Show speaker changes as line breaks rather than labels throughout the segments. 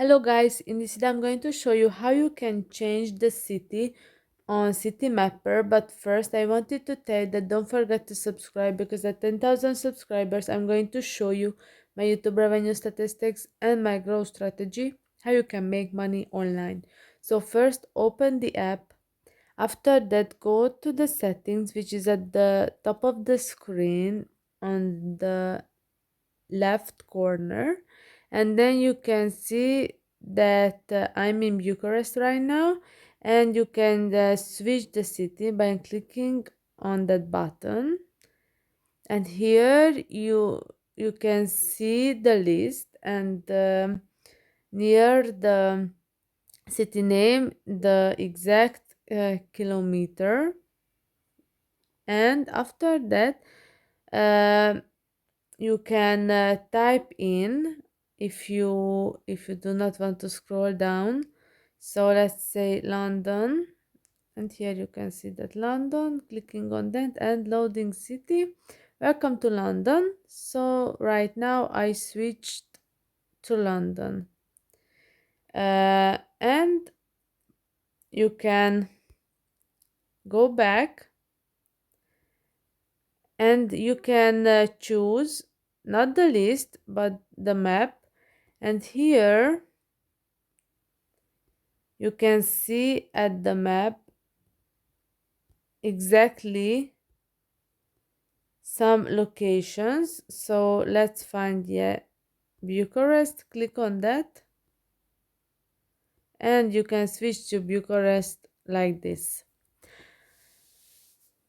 Hello guys, in this video I'm going to show you how you can change the city on Citymapper, but first I wanted to tell you that don't forget to subscribe because at 10,000 subscribers I'm going to show you my YouTube revenue statistics and my growth strategy, how you can make money online. So first open the app. After that, go to the settings, which is at the top of the screen on the left corner, and then you can see that I'm in Bucharest right now, and you can switch the city by clicking on that button, and here you can see the list, and near the city name the exact kilometer, and after that uh, you can type in if you do not want to scroll down. So let's say London, and here you can see that London, clicking on that and loading city. Welcome to London. So right now I switched to London, and you can go back and you can choose not the list but the map, and here you can see at the map exactly some locations. So let's find, yeah, Bucharest. Click on that and you can switch to Bucharest like this.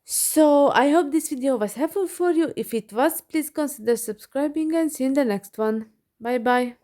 So I hope this video was helpful for you. If it was, please consider subscribing and see you in the next one. Bye bye.